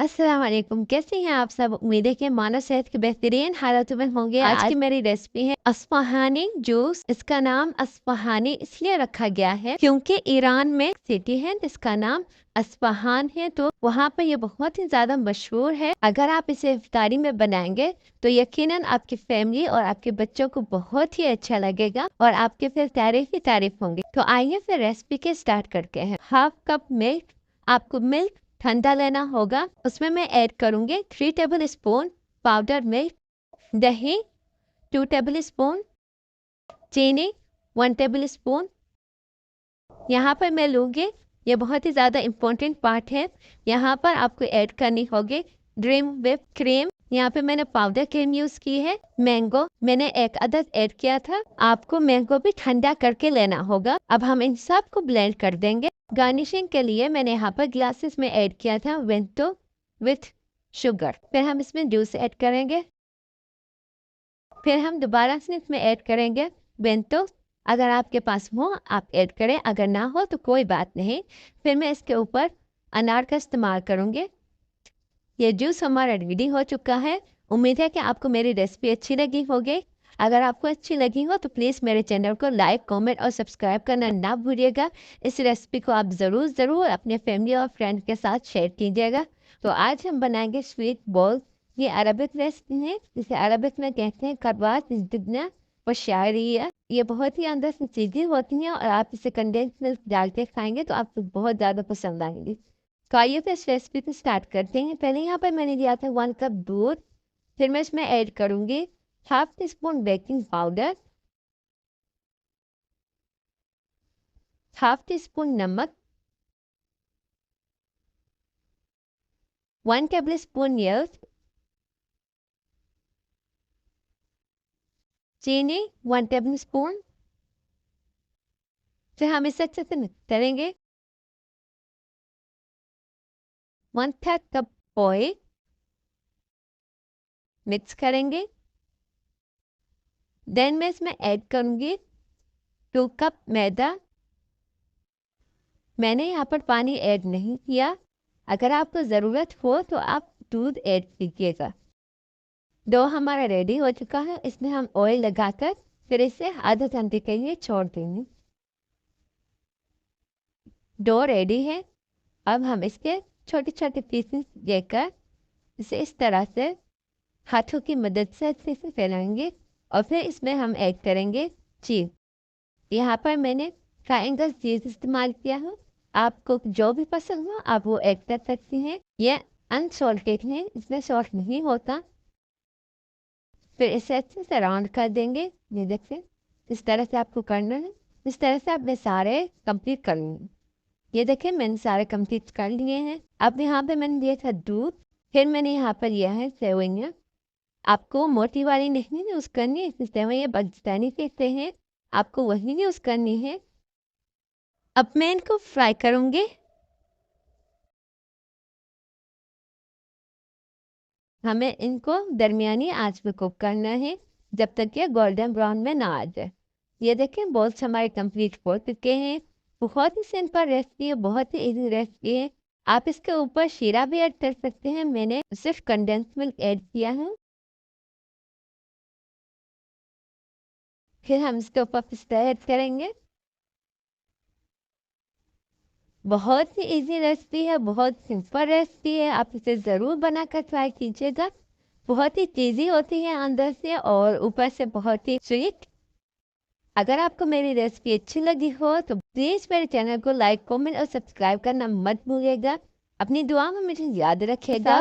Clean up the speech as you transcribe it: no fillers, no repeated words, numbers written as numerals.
अस्सलाम वालेकुम। कैसे हैं आप सब? उम्मीद है कि मानव सेहत के बेहतरीन हालातों में होंगे। आज की मेरी रेसिपी है अस्फ़हानी जूस। इसका नाम अस्फ़हानी इसलिए रखा गया है क्योंकि ईरान में एक सिटी है जिसका नाम अस्फ़हान है, तो वहाँ पर ये बहुत ही ज़्यादा मशहूर है। अगर आप इसे इफ्तारी में बनाएंगे तो यकीनन आपकी फैमिली और आपके बच्चों को बहुत ही अच्छा लगेगा और आपके फिर तारीफ ही तारीफ होंगी। तो आइए फिर रेसिपी के स्टार्ट करते हैं। 1/2 कप मिल्क, आपको मिल्क ठंडा लेना होगा। उसमें मैं ऐड करूँगी 3 टेबल स्पून पाउडर मिल्क, दही 2 टेबल स्पून, चीनी 1 टेबल स्पून। यहाँ पर मैं लूँगी, ये बहुत ही ज़्यादा इम्पोर्टेंट पार्ट है, यहाँ पर आपको ऐड करनी होगी ड्रीम व्हिप क्रीम। यहाँ पे मैंने पाउडर क्रीम यूज़ की है। मैंगो मैंने 1 अदद ऐड किया था। आपको मैंगो भी ठंडा करके लेना होगा। अब हम इन सब को ब्लेंड कर देंगे। गार्निशिंग के लिए मैंने यहाँ पर ग्लासेस में ऐड किया था वेंटो विथ शुगर। फिर हम इसमें जूस ऐड करेंगे। फिर हम दोबारा से इसमें ऐड करेंगे वेंटो। अगर आपके पास हो आप ऐड करें, अगर ना हो तो कोई बात नहीं। फिर मैं इसके ऊपर अनार का इस्तेमाल करूँगी। ये जूस हमारा रेडी हो चुका है। उम्मीद है कि आपको मेरी रेसिपी अच्छी लगी होगी। अगर आपको अच्छी लगी हो तो प्लीज़ मेरे चैनल को लाइक, कमेंट और सब्सक्राइब करना ना भूलिएगा। इस रेसिपी को आप ज़रूर अपने फैमिली और फ्रेंड के साथ शेयर कीजिएगा। तो आज हम बनाएंगे स्वीट बॉल। ये अरबिक रेसिपी है, जिसे अरबिक में कहते हैं कबात इज़्दिगना व शायरिया। ये बहुत ही अंदर से चीज़ें होती हैं और आप इसे कंडेंस मिल्क डाल के खाएंगे तो आपको बहुत ज़्यादा पसंद आएंगी। तो आइए फिर इस रेसिपी को स्टार्ट करते हैं। पहले यहाँ पर मैंने लिया था 1 कप दूध। फिर मैं इसमें ऐड करूँगी 1/2 tea spoon baking powder, 1/2 tea spoon नमक, 1 टेबल स्पून मिल्क, चीनी 1 टेबल स्पून। फिर हम इसे अच्छे से मिक्स करेंगे। 1/3 कप ऑयल मिक्स करेंगे। देन मैं इसमें ऐड करूँगी 2 कप मैदा। मैंने यहाँ पर पानी ऐड नहीं किया। अगर आपको ज़रूरत हो तो आप दूध ऐड कीजिएगा। डो हमारा रेडी हो चुका है। इसमें हम ऑयल लगाकर फिर इसे आधे घंटे के लिए छोड़ देंगे। डो रेडी है। अब हम इसके छोटे छोटे पीसेस लेकर इसे इस तरह से हाथों की मदद से अच्छे से फैलाएंगे और फिर इसमें हम ऐड करेंगे चीज़। यहाँ पर मैंने ट्रायंगल चीज़ इस्तेमाल किया है। आपको जो भी पसंद हो आप वो ऐड कर सकती हैं। ये अनसॉल्टेड है, इसमें सॉल्ट नहीं होता। फिर इसे अच्छे से राउंड कर देंगे। ये देखिए इस तरह से आपको करना है। इस तरह से आपने सारे कंप्लीट कर लिए। ये देखिए मैंने सारे कंप्लीट कर लिए हैं। अब यहाँ पे मैंने लिया था दूध। फिर मैंने यहाँ पर लिया है सेवइयाँ। आपको मोटी वाली नहीं यूज़ करनी है, इसमें सेवइयाँ पाकिस्तानी कहते हैं, आपको वही यूज़ करनी है। अब मैं इनको फ्राई करूँगी। हमें इनको दरमियानी आंच पे कुक करना है जब तक ये गोल्डन ब्राउन में ना आ जाए। ये देखें बॉल्स हमारे कंप्लीट हो चुके हैं। बहुत ही सिंपल रेसिपी है, बहुत ही इजी रेसिपी है। आप इसके ऊपर शीरा भी ऐड कर सकते हैं। मैंने सिर्फ कंडेंस मिल्क ऐड किया है। फिर हम इसके ऊपर पिस्ता ऐड करेंगे। बहुत ही इजी रेसिपी है, बहुत सिंपल रेसिपी है। आप इसे ज़रूर बनाकर ट्राई कीजिएगा। बहुत ही चीज़ी होती है अंदर से और ऊपर से बहुत ही स्वीट। अगर आपको मेरी रेसिपी अच्छी लगी हो तो प्लीज़ मेरे चैनल को लाइक, कमेंट और सब्सक्राइब करना मत भूलिएगा। अपनी दुआ में मुझे याद रखिएगा।